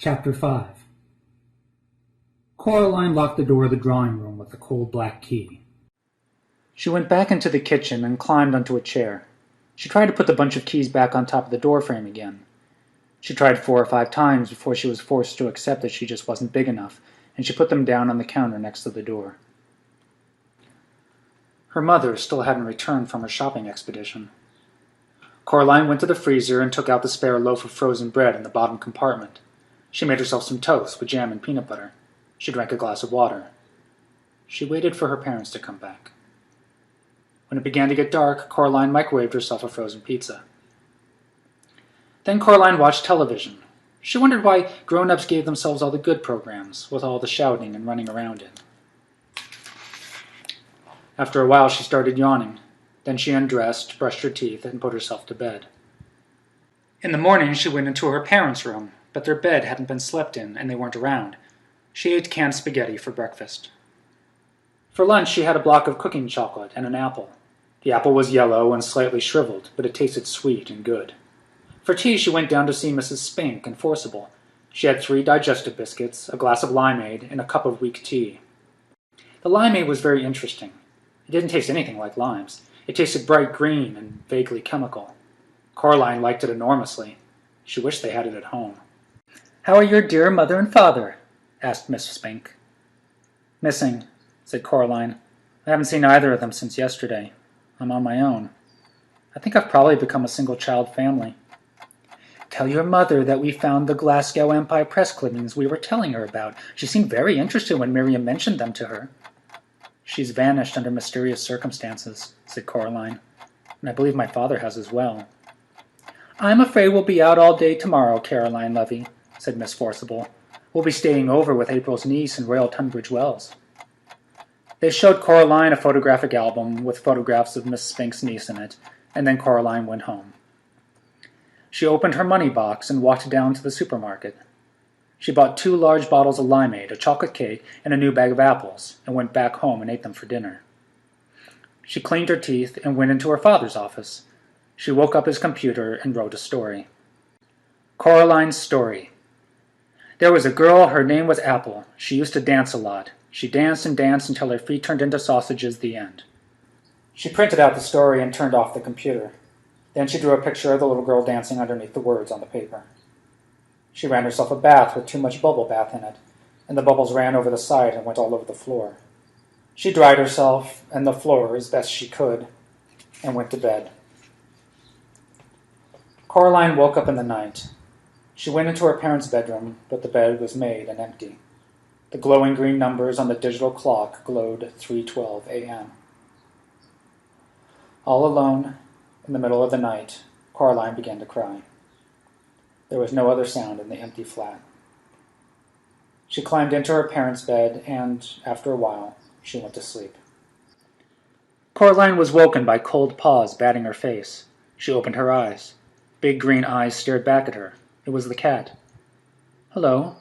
Chapter 5. Coraline locked the door of the drawing room with the cold black key. She went back into the kitchen and climbed onto a chair. She tried to put the bunch of keys back on top of the door frame again. She tried 4 or 5 times before she was forced to accept that she just wasn't big enough, and she put them down on the counter next to the door. Her mother still hadn't returned from her shopping expedition. Coraline went to the freezer and took out the spare loaf of frozen bread in the bottom compartment. She made herself some toast with jam and peanut butter. She drank a glass of water. She waited for her parents to come back. When it began to get dark, Coraline microwaved herself a frozen pizza. Then Coraline watched television. She wondered why grown-ups gave themselves all the good programs, with all the shouting and running around in. After a while, she started yawning. Then she undressed, brushed her teeth, and put herself to bed. In the morning, she went into her parents' room, but their bed hadn't been slept in, and they weren't around. She ate canned spaghetti for breakfast. For lunch, she had a block of cooking chocolate and an apple. The apple was yellow and slightly shriveled, but it tasted sweet and good. For tea, she went down to see Mrs. Spink in Forcible. She had 3 digestive biscuits, a glass of limeade, and a cup of weak tea. The limeade was very interesting. It didn't taste anything like limes. It tasted bright green and vaguely chemical. Coraline liked it enormously. She wished they had it at home. "How are your dear mother and father?" asked Miss Spink. "Missing," said Coraline. "I haven't seen either of them since yesterday. I'm on my own. I think I've probably become a single-child family." "Tell your mother that we found the Glasgow Empire press clippings we were telling her about. She seemed very interested when Miriam mentioned them to her." "She's vanished under mysterious circumstances," said Coraline. "And I believe my father has as well." "I'm afraid we'll be out all day tomorrow, Caroline Levy," said Miss Forcible. "We'll be staying over with April's niece in Royal Tunbridge Wells." They showed Coraline a photographic album with photographs of Miss Spink's niece in it, and then Coraline went home. She opened her money box and walked down to the supermarket. She bought 2 large bottles of limeade, a chocolate cake, and a new bag of apples, and went back home and ate them for dinner. She cleaned her teeth and went into her father's office. She woke up his computer and wrote a story. Coraline's story. There was a girl, her name was Apple. She used to dance a lot. She danced and danced until her feet turned into sausages, the end. She printed out the story and turned off the computer. Then she drew a picture of the little girl dancing underneath the words on the paper. She ran herself a bath with too much bubble bath in it, and the bubbles ran over the side and went all over the floor. She dried herself and the floor as best she could, and went to bed. Coraline woke up in the night. She went into her parents' bedroom, but the bed was made and empty. The glowing green numbers on the digital clock glowed 3:12 a.m. All alone, in the middle of the night, Coraline began to cry. There was no other sound in the empty flat. She climbed into her parents' bed, and, after a while, she went to sleep. Coraline was woken by cold paws batting her face. She opened her eyes. Big green eyes stared back at her. It was the cat. "Hello,"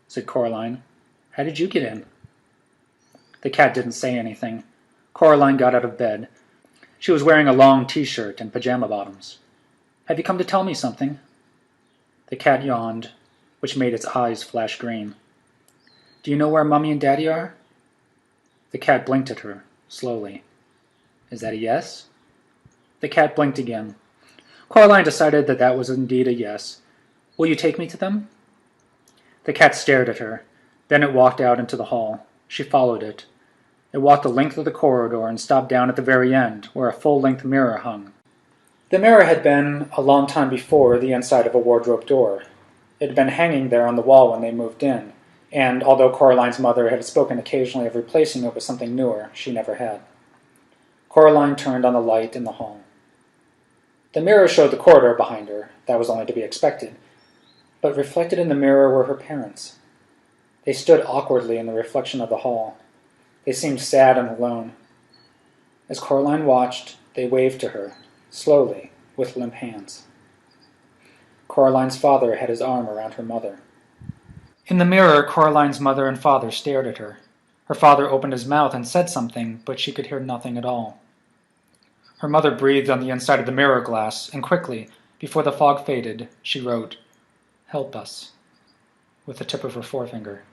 said Coraline. "How did you get in?" The cat didn't say anything. Coraline got out of bed. She was wearing a long t-shirt and pajama bottoms. "Have you come to tell me something?" The cat yawned, which made its eyes flash green. "Do you know where Mummy and Daddy are?" The cat blinked at her, slowly. "Is that a yes?" The cat blinked again. Coraline decided that that was indeed a yes. "Will you take me to them?" The cat stared at her. Then it walked out into the hall. She followed it. It walked the length of the corridor and stopped down at the very end, where a full-length mirror hung. The mirror had been, a long time before, the inside of a wardrobe door. It had been hanging there on the wall when they moved in, and although Coraline's mother had spoken occasionally of replacing it with something newer, she never had. Coraline turned on the light in the hall. The mirror showed the corridor behind her. That was only to be expected. But reflected in the mirror were her parents. They stood awkwardly in the reflection of the hall. They seemed sad and alone. As Coraline watched, they waved to her, slowly, with limp hands. Coraline's father had his arm around her mother. In the mirror, Coraline's mother and father stared at her. Her father opened his mouth and said something, but she could hear nothing at all. Her mother breathed on the inside of the mirror glass, and quickly, before the fog faded, she wrote, "Help us." with the tip of her forefinger.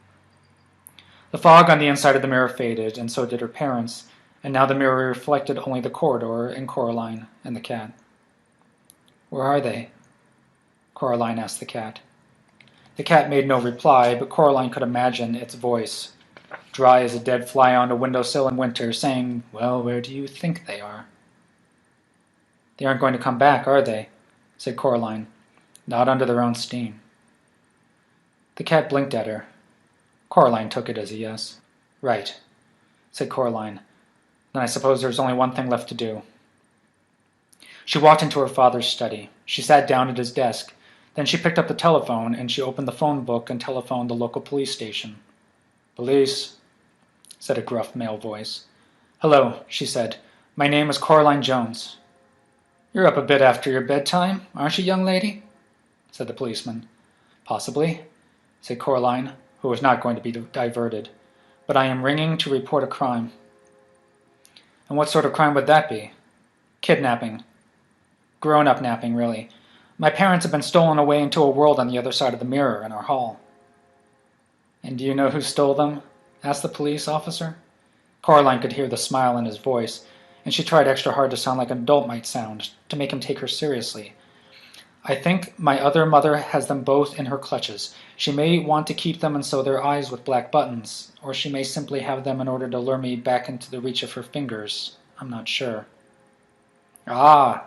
The fog on the inside of the mirror faded, and so did her parents, and now the mirror reflected only the corridor and Coraline and the cat. "Where are they?" Coraline asked the cat. The cat made no reply, but Coraline could imagine its voice, dry as a dead fly on a windowsill in winter, saying, "Well, where do you think they are?" "They aren't going to come back, are they?" said Coraline. "Not under their own steam." The cat blinked at her. Coraline took it as a yes. "Right," said Coraline. "Then I suppose there's only one thing left to do." She walked into her father's study. She sat down at his desk. Then she picked up the telephone and she opened the phone book and telephoned the local police station. "Police," said a gruff male voice. "Hello," she said. "My name is Coraline Jones." "You're up a bit after your bedtime, aren't you, young lady?" said the policeman. "Possibly," said Coraline, who was not going to be diverted. "But I am ringing to report a crime." "And what sort of crime would that be?" "Kidnapping. Grown-up napping, really. My parents have been stolen away into a world on the other side of the mirror in our hall." "And do you know who stole them?" asked the police officer. Coraline could hear the smile in his voice, and she tried extra hard to sound like an adult might sound, to make him take her seriously. "I think my other mother has them both in her clutches. She may want to keep them and sew their eyes with black buttons, or she may simply have them in order to lure me back into the reach of her fingers. I'm not sure." "Ah,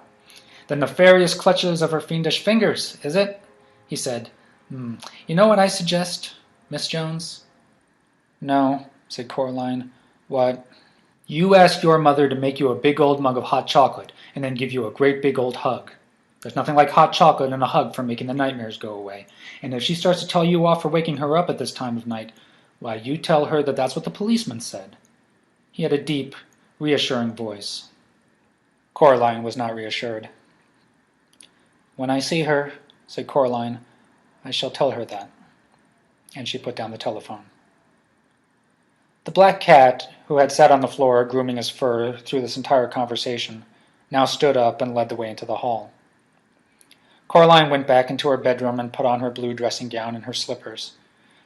the nefarious clutches of her fiendish fingers, is it?" he said. You know what I suggest, Miss Jones?" "No," said Coraline. "What?" "You ask your mother to make you a big old mug of hot chocolate, and then give you a great big old hug. There's nothing like hot chocolate and a hug for making the nightmares go away. And if she starts to tell you off for waking her up at this time of night, why, you tell her that that's what the policeman said." He had a deep, reassuring voice. Coraline was not reassured. "When I see her," said Coraline, "I shall tell her that." And she put down the telephone. The black cat, who had sat on the floor grooming his fur through this entire conversation, now stood up and led the way into the hall. Coraline went back into her bedroom and put on her blue dressing gown and her slippers.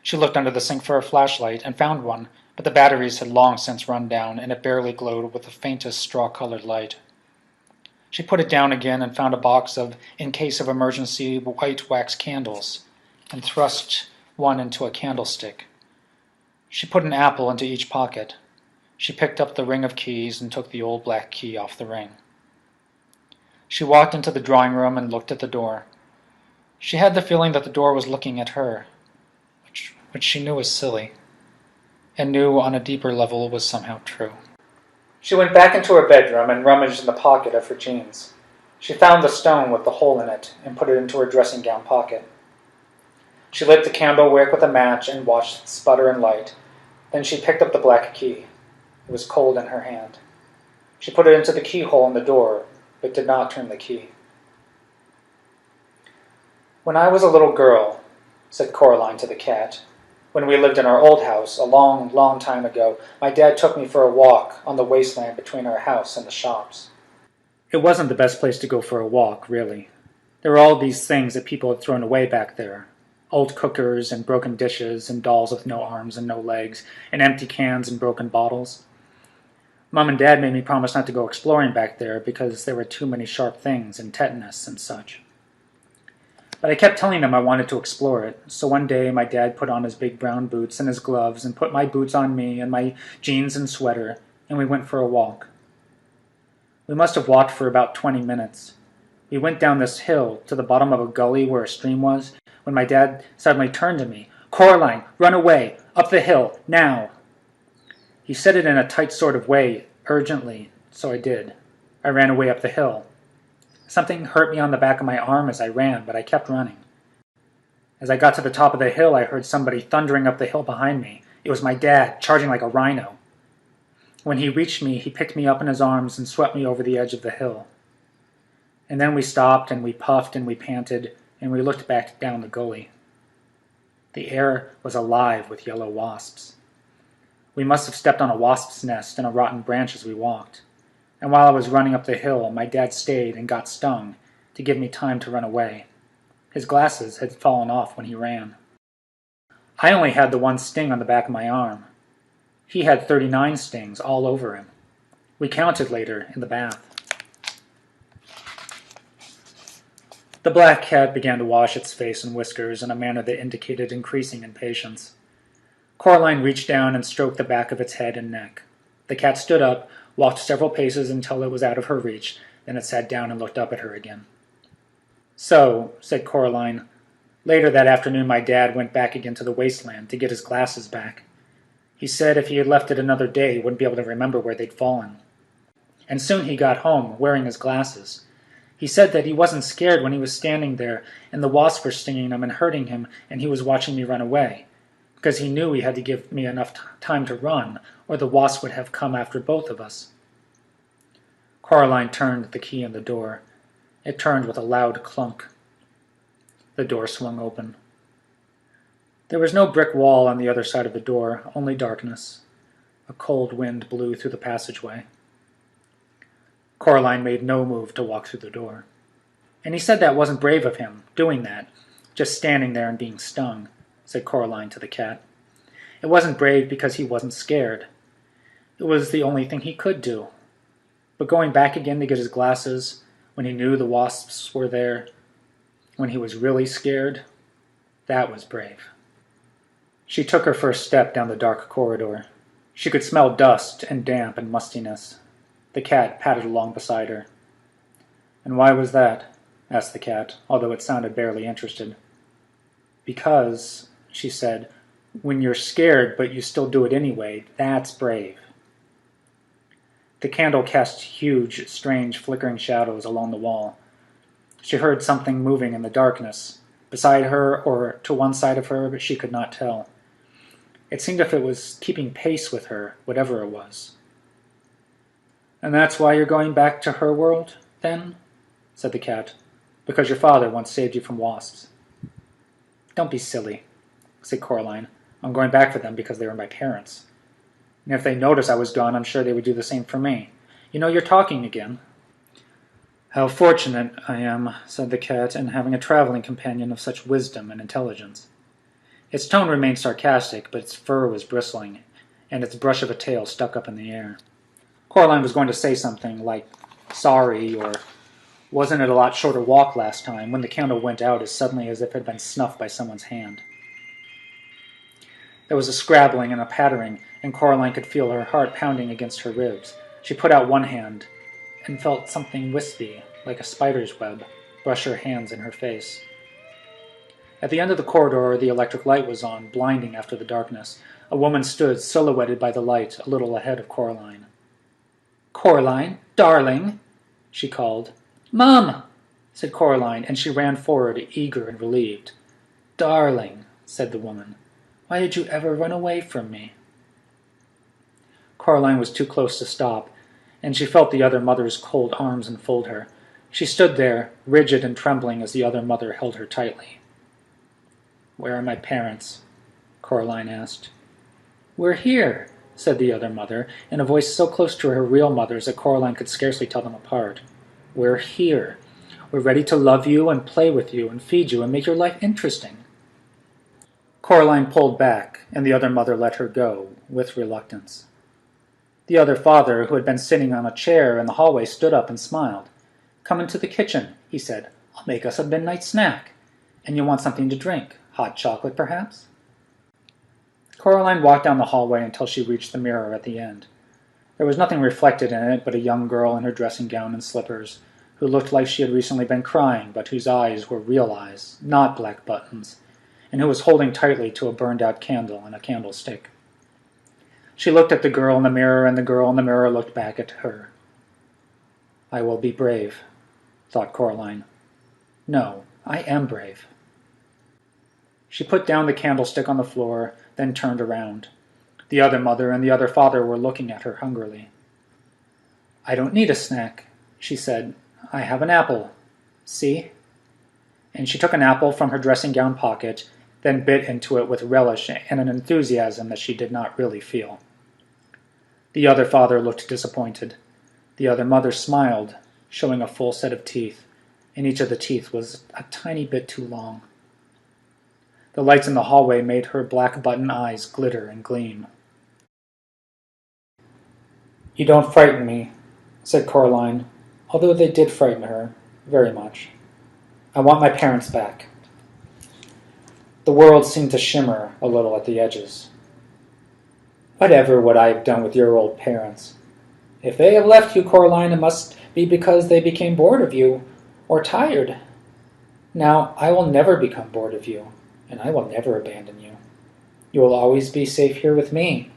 She looked under the sink for a flashlight and found one, but the batteries had long since run down and it barely glowed with the faintest straw-colored light. She put it down again and found a box of, in case of emergency, white wax candles, and thrust one into a candlestick. She put an apple into each pocket. She picked up the ring of keys and took the old black key off the ring. She walked into the drawing room and looked at the door. She had the feeling that the door was looking at her, which she knew was silly, and knew on a deeper level was somehow true. She went back into her bedroom and rummaged in the pocket of her jeans. She found the stone with the hole in it and put it into her dressing gown pocket. She lit the candle wick with a match and watched it sputter and light. Then she picked up the black key. It was cold in her hand. She put it into the keyhole in the door, but did not turn the key. "When I was a little girl," said Coraline to the cat, "when we lived in our old house, a long, long time ago, my dad took me for a walk on the wasteland between our house and the shops." It wasn't the best place to go for a walk, really. There were all these things that people had thrown away back there. Old cookers and broken dishes and dolls with no arms and no legs and empty cans and broken bottles. Mom and Dad made me promise not to go exploring back there because there were too many sharp things and tetanus and such. But I kept telling them I wanted to explore it, so one day my dad put on his big brown boots and his gloves and put my boots on me and my jeans and sweater, and we went for a walk. We must have walked for about 20 minutes. We went down this hill to the bottom of a gully where a stream was, when my dad suddenly turned to me. "Coraline, run away! Up the hill, now!" He said it in a tight sort of way, urgently, so I did. I ran away up the hill. Something hurt me on the back of my arm as I ran, but I kept running. As I got to the top of the hill, I heard somebody thundering up the hill behind me. It was my dad, charging like a rhino. When he reached me, he picked me up in his arms and swept me over the edge of the hill. And then we stopped and we puffed and we panted and we looked back down the gully. The air was alive with yellow wasps. We must have stepped on a wasp's nest and a rotten branch as we walked. And while I was running up the hill, my dad stayed and got stung to give me time to run away. His glasses had fallen off when he ran. I only had the one sting on the back of my arm. He had 39 stings all over him. We counted later in the bath. The black cat began to wash its face and whiskers in a manner that indicated increasing impatience. Coraline reached down and stroked the back of its head and neck. The cat stood up, walked several paces until it was out of her reach, then it sat down and looked up at her again. "So," said Coraline, "later that afternoon my dad went back again to the wasteland to get his glasses back. He said if he had left it another day he wouldn't be able to remember where they'd fallen. And soon he got home, wearing his glasses. He said that he wasn't scared when he was standing there and the wasps were stinging him and hurting him and he was watching me run away, because he knew he had to give me enough time to run, or the wasp would have come after both of us." Coraline turned the key in the door. It turned with a loud clunk. The door swung open. There was no brick wall on the other side of the door, only darkness. A cold wind blew through the passageway. Coraline made no move to walk through the door. "And he said that wasn't brave of him, doing that, just standing there and being stung," said Coraline to the cat. "It wasn't brave because he wasn't scared. It was the only thing he could do. But going back again to get his glasses, when he knew the wasps were there, when he was really scared, that was brave." She took her first step down the dark corridor. She could smell dust and damp and mustiness. The cat padded along beside her. "And why was that?" asked the cat, although it sounded barely interested. "Because," she said, "when you're scared but you still do it anyway, that's brave." The candle cast huge, strange, flickering shadows along the wall. She heard something moving in the darkness, beside her or to one side of her, but she could not tell. It seemed as if it was keeping pace with her, whatever it was. "And that's why you're going back to her world, then?" said the cat. "Because your father once saved you from wasps." "Don't be silly," said Coraline. "I'm going back for them because they were my parents. And if they noticed I was gone, I'm sure they would do the same for me. You know, you're talking again." "How fortunate I am," said the cat, "in having a traveling companion of such wisdom and intelligence." Its tone remained sarcastic, but its fur was bristling, and its brush of a tail stuck up in the air. Coraline was going to say something like, "Sorry," or "Wasn't it a lot shorter walk last time?" when the candle went out as suddenly as if it had been snuffed by someone's hand. There was a scrabbling and a pattering, and Coraline could feel her heart pounding against her ribs. She put out one hand and felt something wispy, like a spider's web, brush her hands in her face. At the end of the corridor the electric light was on, blinding after the darkness. A woman stood, silhouetted by the light, a little ahead of Coraline. "Coraline, darling," she called. "Mum," said Coraline, and she ran forward, eager and relieved. "Darling," said the woman, "why did you ever run away from me?" Coraline was too close to stop, and she felt the other mother's cold arms enfold her. She stood there, rigid and trembling as the other mother held her tightly. "Where are my parents?" Coraline asked. "We're here," said the other mother, in a voice so close to her real mother's that Coraline could scarcely tell them apart. "We're here. We're ready to love you and play with you and feed you and make your life interesting." Coraline pulled back, and the other mother let her go, with reluctance. The other father, who had been sitting on a chair in the hallway, stood up and smiled. "Come into the kitchen," he said. "I'll make us a midnight snack. And you want something to drink? Hot chocolate, perhaps?" Coraline walked down the hallway until she reached the mirror at the end. There was nothing reflected in it but a young girl in her dressing gown and slippers, who looked like she had recently been crying, but whose eyes were real eyes, not black buttons, and who was holding tightly to a burned-out candle and a candlestick. She looked at the girl in the mirror, and the girl in the mirror looked back at her. "I will be brave," thought Coraline. "No, I am brave." She put down the candlestick on the floor, then turned around. The other mother and the other father were looking at her hungrily. "I don't need a snack," she said. "I have an apple. See?" And she took an apple from her dressing-gown pocket, then bit into it with relish and an enthusiasm that she did not really feel. The other father looked disappointed. The other mother smiled, showing a full set of teeth, and each of the teeth was a tiny bit too long. The lights in the hallway made her black button eyes glitter and gleam. "You don't frighten me," said Coraline, although they did frighten her very much. "I want my parents back." The world seemed to shimmer a little at the edges. "Whatever would I have done with your old parents? If they have left you, Coraline, it must be because they became bored of you, or tired. Now, I will never become bored of you, and I will never abandon you. You will always be safe here with me."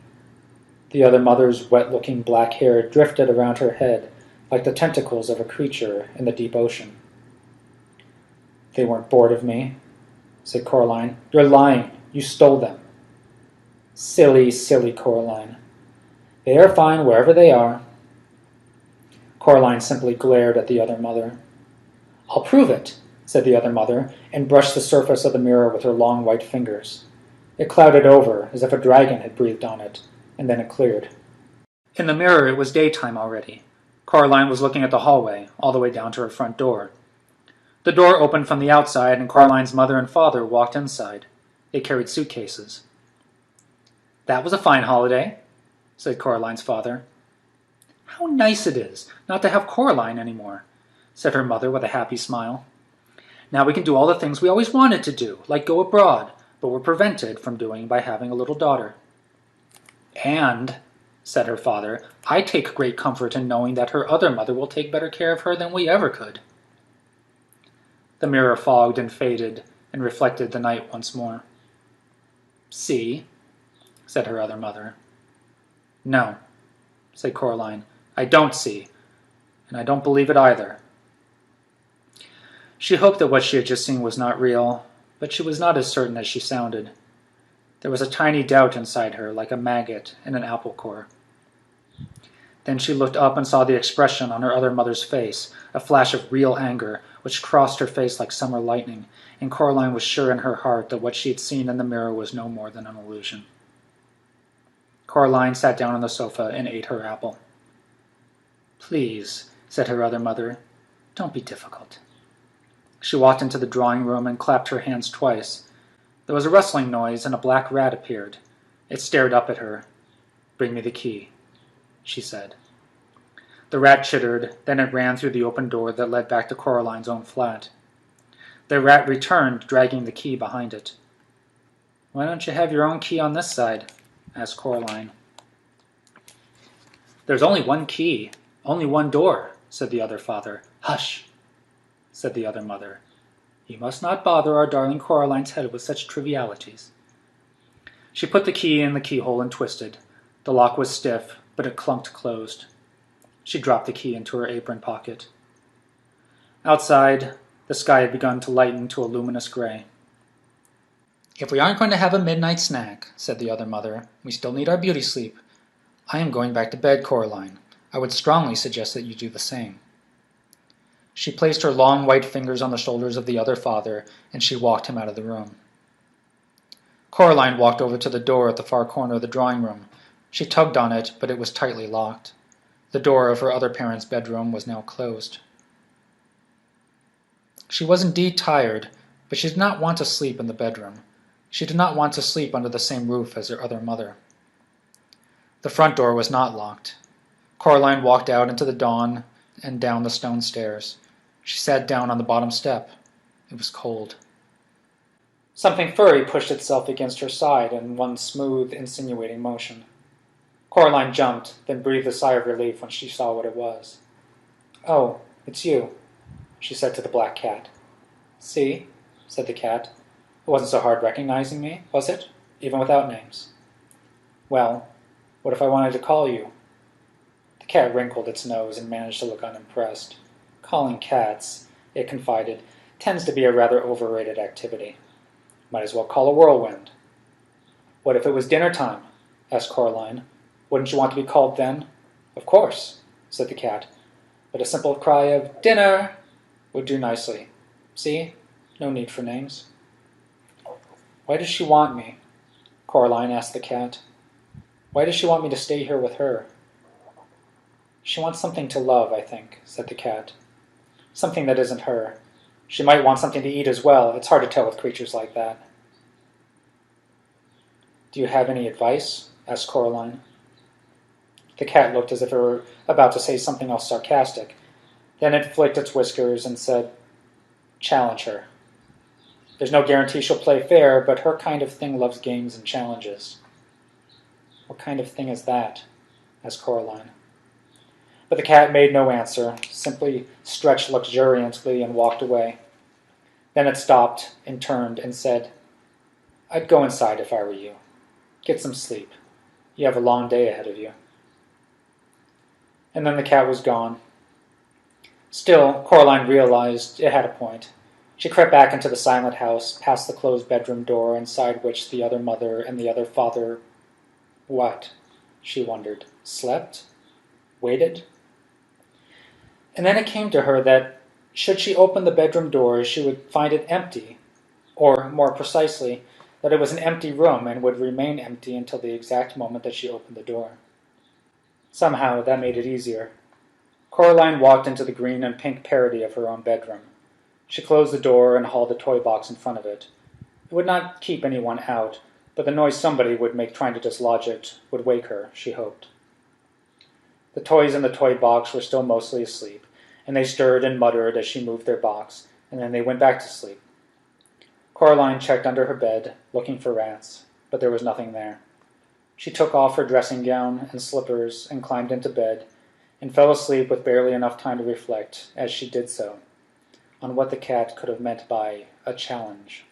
The other mother's wet-looking black hair drifted around her head like the tentacles of a creature in the deep ocean. "They weren't bored of me," said Coraline. "You're lying. You stole them." "Silly, silly Coraline. They are fine wherever they are." Coraline simply glared at the other mother. "I'll prove it," said the other mother, and brushed the surface of the mirror with her long white fingers. It clouded over as if a dragon had breathed on it, and then it cleared. In the mirror it was daytime already. Coraline was looking at the hallway, all the way down to her front door. The door opened from the outside, and Coraline's mother and father walked inside. They carried suitcases. "That was a fine holiday," said Coraline's father. "How nice it is not to have Coraline anymore," said her mother with a happy smile. "Now we can do all the things we always wanted to do, like go abroad, but were prevented from doing by having a little daughter." "And," said her father, "I take great comfort in knowing that her other mother will take better care of her than we ever could." The mirror fogged and faded and reflected the night once more. "See?" said her other mother. "No," said Coraline, "I don't see, and I don't believe it either." She hoped that what she had just seen was not real, but she was not as certain as she sounded. There was a tiny doubt inside her, like a maggot in an apple core. Then she looked up and saw the expression on her other mother's face, a flash of real anger, which crossed her face like summer lightning, and Coraline was sure in her heart that what she had seen in the mirror was no more than an illusion. Coraline sat down on the sofa and ate her apple. "Please," said her other mother, "don't be difficult." She walked into the drawing room and clapped her hands twice. There was a rustling noise, and a black rat appeared. It stared up at her. "Bring me the key," she said. The rat chittered, then it ran through the open door that led back to Coraline's own flat. The rat returned, dragging the key behind it. "Why don't you have your own key on this side?" asked Coraline. "There's only one key, only one door," said the other father. "Hush," said the other mother. "You must not bother our darling Coraline's head with such trivialities." She put the key in the keyhole and twisted. The lock was stiff, but it clunked closed. She dropped the key into her apron pocket. Outside, the sky had begun to lighten to a luminous gray. "If we aren't going to have a midnight snack," said the other mother, "we still need our beauty sleep. I am going back to bed, Coraline. I would strongly suggest that you do the same." She placed her long white fingers on the shoulders of the other father, and she walked him out of the room. Coraline walked over to the door at the far corner of the drawing room. She tugged on it, but it was tightly locked. The door of her other parents' bedroom was now closed. She was indeed tired, but she did not want to sleep in the bedroom. She did not want to sleep under the same roof as her other mother. The front door was not locked. Coraline walked out into the dawn and down the stone stairs. She sat down on the bottom step. It was cold. Something furry pushed itself against her side in one smooth, insinuating motion. Coraline jumped, then breathed a sigh of relief when she saw what it was. "Oh, it's you," she said to the black cat. "See," said the cat. "It wasn't so hard recognizing me, was it? Even without names." "Well, what if I wanted to call you?" The cat wrinkled its nose and managed to look unimpressed. "Calling cats," it confided, "tends to be a rather overrated activity. Might as well call a whirlwind." "What if it was dinner time?" asked Coraline. "Wouldn't you want to be called then?" "Of course," said the cat, "but a simple cry of 'dinner' would do nicely. See? No need for names." "Why does she want me?" Coraline asked the cat. "Why does she want me to stay here with her?" "She wants something to love, I think," said the cat. "Something that isn't her. She might want something to eat as well. It's hard to tell with creatures like that." "Do you have any advice?" asked Coraline. The cat looked as if it were about to say something else sarcastic. Then it flicked its whiskers and said, "Challenge her. There's no guarantee she'll play fair, but her kind of thing loves games and challenges." "What kind of thing is that?" asked Coraline. But the cat made no answer, simply stretched luxuriantly and walked away. Then it stopped and turned and said, "I'd go inside if I were you. Get some sleep. You have a long day ahead of you." And then the cat was gone. Still, Coraline realized it had a point. She crept back into the silent house, past the closed bedroom door, inside which the other mother and the other father... What? She wondered. Slept? Waited? And then it came to her that, should she open the bedroom door, she would find it empty, or, more precisely, that it was an empty room and would remain empty until the exact moment that she opened the door. Somehow, that made it easier. Coraline walked into the green and pink parody of her own bedroom. She closed the door and hauled the toy box in front of it. It would not keep anyone out, but the noise somebody would make trying to dislodge it would wake her, she hoped. The toys in the toy box were still mostly asleep, and they stirred and muttered as she moved their box, and then they went back to sleep. Coraline checked under her bed, looking for rats, but there was nothing there. She took off her dressing gown and slippers and climbed into bed, and fell asleep with barely enough time to reflect, as she did so, on what the cat could have meant by a challenge.